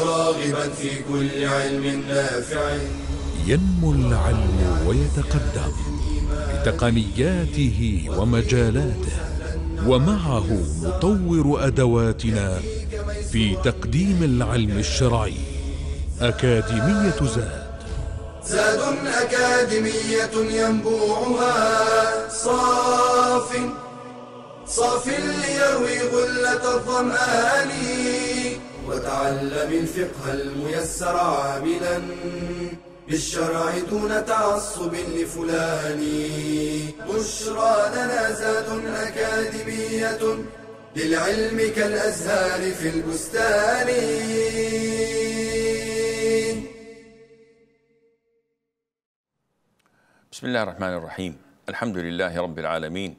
راغبا في كل علم نافع. ينمو العلم ويتقدم بتقنياته ومجالاته، ومعه نطور أدواتنا في تقديم العلم الشرعي. أكاديمية زاد أكاديمية ينبوعها صاف ليروي غلة الظمآن. وتعلم الفقه الميسر عاملا بالشرع دون تعصب لفلان. بشرى لنا زاد أكاديمية للعلم كالأزهار في البستان. بسم الله الرحمن الرحيم. الحمد لله رب العالمين،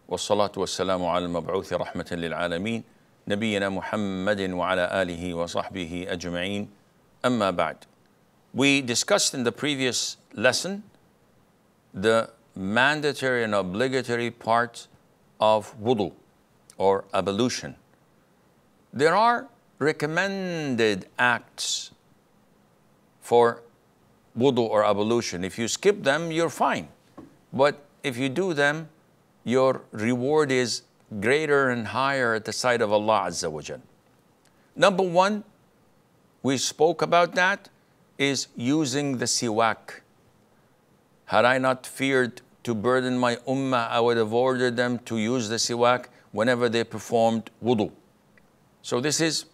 والصلاة والسلام على المبعوث رحمة للعالمين نبينا محمد وعلى آله وصحبه أجمعين. أما بعد. We discussed in the previous lesson the mandatory and obligatory part of wudu or ablution. There are recommended acts for wudu or ablution. If you skip them, you're fine. But if you do them, your reward is greater and higher at the sight of Allah Azza wa Jal. Number one, we spoke about that, is using the siwak. Had I not feared to burden my ummah, I would have ordered them to use the siwak whenever they performed wudu. So this is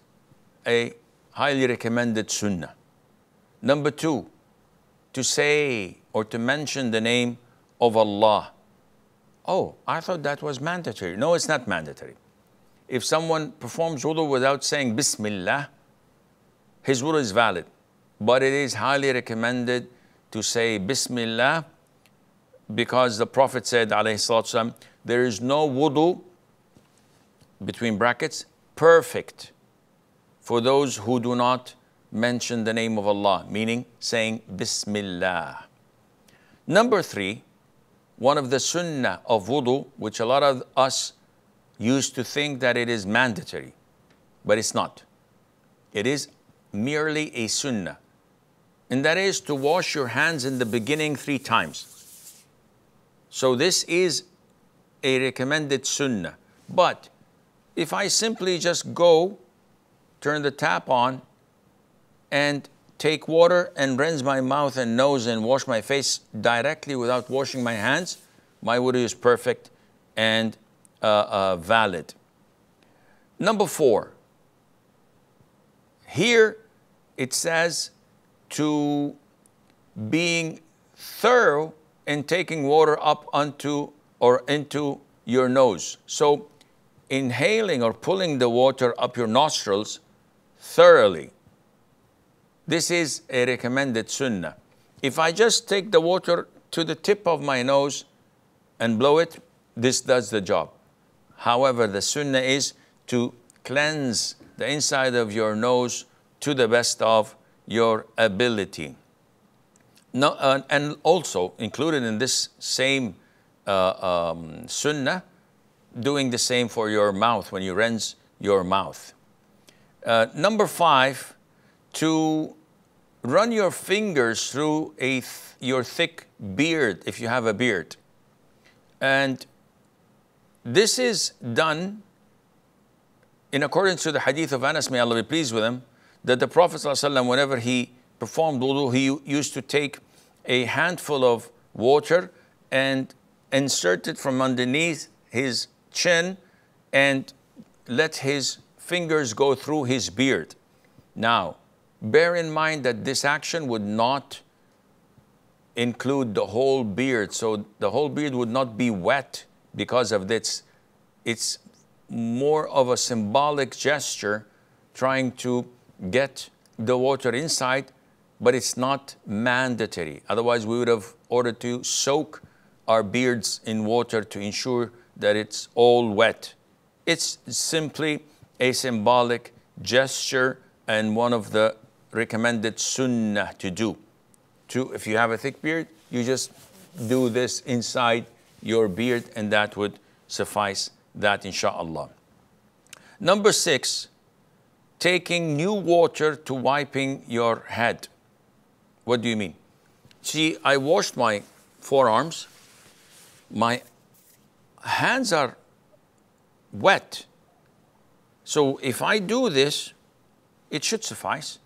a highly recommended sunnah. Number two, to say or to mention the name of Allah. Oh, I thought that was mandatory. No, it's not mandatory. If someone performs wudu without saying Bismillah, his wudu is valid. But it is highly recommended to say Bismillah, because the Prophet said, alayhi salatu wasalam, there is no wudu, between brackets, perfect for those who do not mention the name of Allah, meaning saying Bismillah. Number three, one of the sunnah of wudu, which a lot of us used to think that it is mandatory, but it's not. It is merely a sunnah. And that is to wash your hands in the beginning 3 times. So this is a recommended sunnah. But if I simply just go, turn the tap on, and take water and rinse my mouth and nose and wash my face directly without washing my hands, my wudu is perfect and valid. Number 4, here it says to being thorough in taking water up onto or into your nose. So inhaling or pulling the water up your nostrils thoroughly. This is a recommended sunnah. If I just take the water to the tip of my nose and blow it, this does the job. However, the sunnah is to cleanse the inside of your nose to the best of your ability. No, and also included in this same sunnah, doing the same for your mouth when you rinse your mouth. Number 5, to run your fingers through your thick beard if you have a beard. And this is done in accordance to the hadith of Anas, may Allah be pleased with him, that the Prophet ﷺ, whenever he performed wudu, he used to take a handful of water and insert it from underneath his chin and let his fingers go through his beard. Now, bear in mind that this action would not include the whole beard, so the whole beard would not be wet because of this. It's more of a symbolic gesture trying to get the water inside, but it's not mandatory. Otherwise, we would have ordered to soak our beards in water to ensure that it's all wet. It's simply a symbolic gesture and one of the recommended sunnah to do. If you have a thick beard, you just do this inside your beard and that would suffice that, inshallah. Number 6, taking new water to wiping your head. What do you mean? See, I washed my forearms. My hands are wet. So if I do this, it should suffice.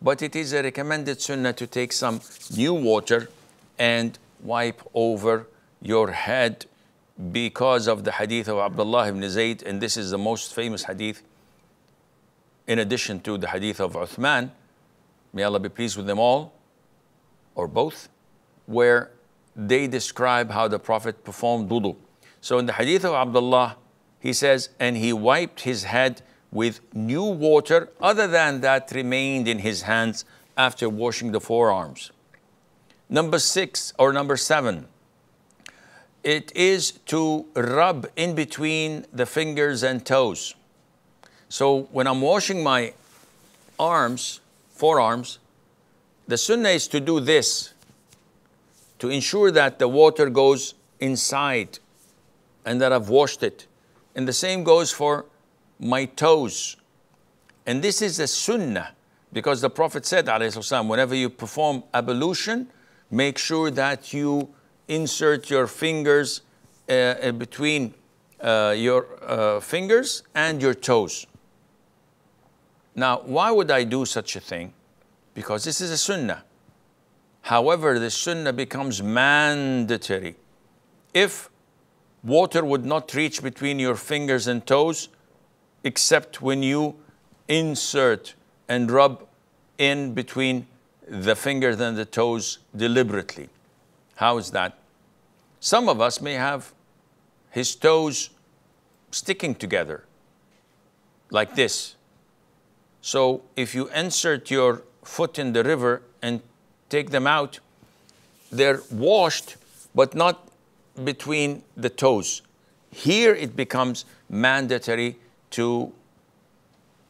But it is a recommended sunnah to take some new water and wipe over your head because of the hadith of Abdullah ibn Zayd, and this is the most famous hadith in addition to the hadith of Uthman, may Allah be pleased with them all, or both, where they describe how the Prophet performed wudu. So in the hadith of Abdullah, he says, and he wiped his head with new water other than that remained in his hands after washing the forearms. Number 7, it is to rub in between the fingers and toes. So when I'm washing my forearms, the sunnah is to do this, to ensure that the water goes inside and that I've washed it. And the same goes for my toes. And this is a sunnah because the Prophet said, ﷺ, whenever you perform ablution, make sure that you insert your fingers between your fingers and your toes. Now, why would I do such a thing? Because this is a sunnah. However, the sunnah becomes mandatory. If water would not reach between your fingers and toes, except when you insert and rub in between the fingers and the toes deliberately. How is that? Some of us may have his toes sticking together like this. So if you insert your foot in the river and take them out, they're washed, but not between the toes. Here it becomes mandatory to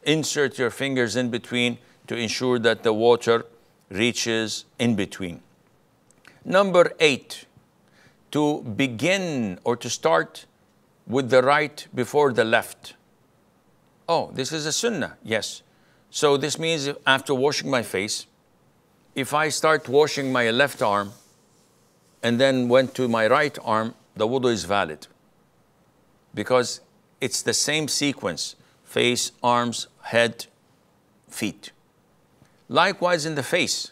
insert your fingers in between to ensure that the water reaches in between. Number 8, to begin or to start with the right before the left. Oh, this is a sunnah, yes. So this means after washing my face, if I start washing my left arm and then went to my right arm, the wudu is valid because it's the same sequence: face, arms, head, feet. Likewise in the face,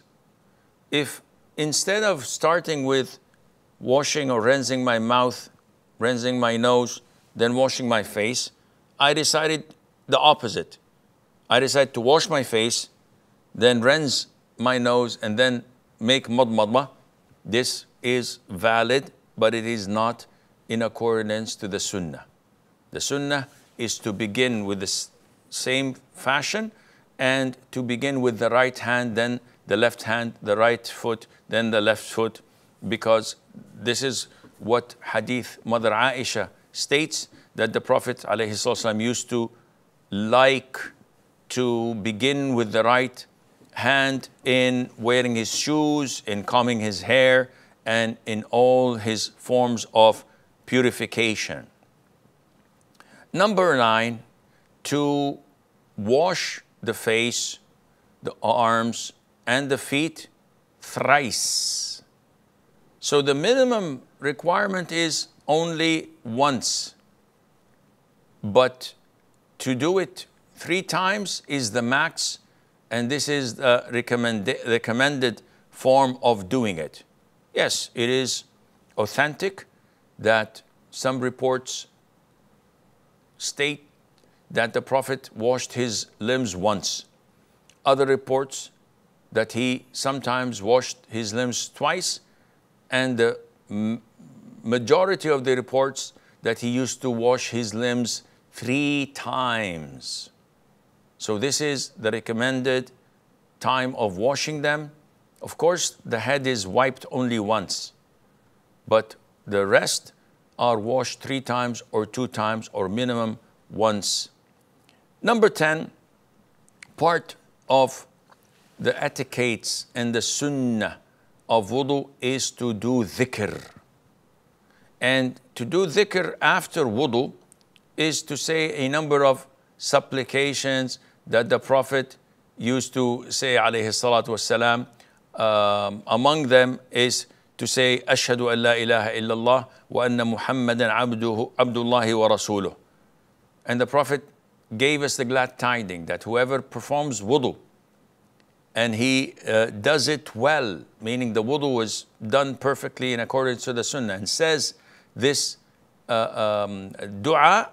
if instead of starting with washing or rinsing my mouth, rinsing my nose, then washing my face, I decided the opposite. I decided to wash my face, then rinse my nose, and then make madmadma. This is valid, but it is not in accordance to the sunnah. The sunnah is to begin with the same fashion and to begin with the right hand, then the left hand, the right foot, then the left foot, because this is what hadith Mother Aisha states, that the Prophet ﷺ used to like to begin with the right hand in wearing his shoes, in combing his hair, and in all his forms of purification. Number 9, to wash the face, the arms, and the feet thrice. So the minimum requirement is only once, but to do it 3 times is the max, and this is the recommended form of doing it. Yes, it is authentic that some reports state that the Prophet washed his limbs once. Other reports that he sometimes washed his limbs twice, and the majority of the reports that he used to wash his limbs 3 times. So this is the recommended time of washing them. Of course, the head is wiped only once, but the rest are washed 3 times or 2 times or minimum once. Number 10, part of the etiquettes and the sunnah of wudu is to do dhikr. And to do dhikr after wudu is to say a number of supplications that the Prophet used to say, alayhi salatu wassalam, among them is to say, Ashhadu an la ilaha illallah wa anna Muhammadan abdullahi wa rasuluh. And the Prophet gave us the glad tiding that whoever performs wudu and he does it well, meaning the wudu was done perfectly in accordance to the sunnah, and says this dua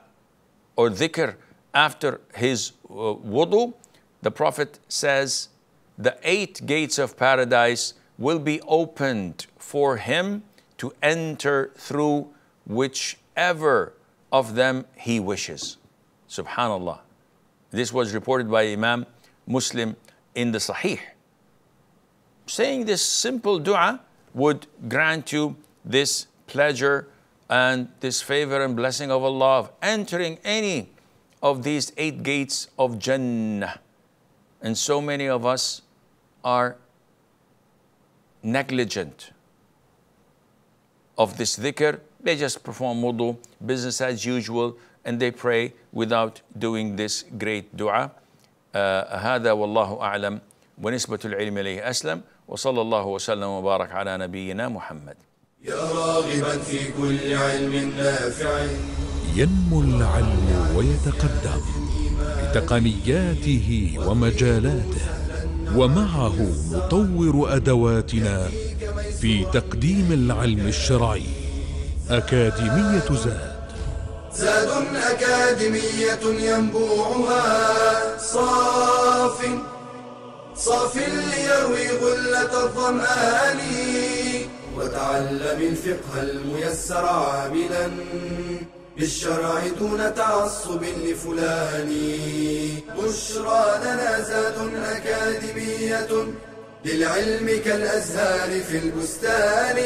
or dhikr after his wudu, the Prophet says the 8 gates of paradise will be opened for him to enter through whichever of them he wishes. Subhanallah. This was reported by Imam Muslim in the Sahih. Saying this simple dua would grant you this pleasure and this favor and blessing of Allah of entering any of these 8 gates of Jannah. And so many of us are negligent of this dhikr. They just perform wudu, business as usual, and they pray without doing this great dua. هذا والله أعلم ونسبة العلم إليه أسلم وصلى الله وسلم وبارك على نبينا محمد. يا راغبا في كل علم نافع ينمو العلم ويتقدم بتقنياته ومجالاته، ومعه نطور أدواتنا في تقديم العلم الشرعي. أكاديمية زاد أكاديمية ينبوعها صاف ليروي غلة الظمآن، وتعلم الفقه الميسر عاملا بالشرع دون تعصب لفلان. بشرى لنا زاد أكاديمية للعلم كالأزهار في البستان.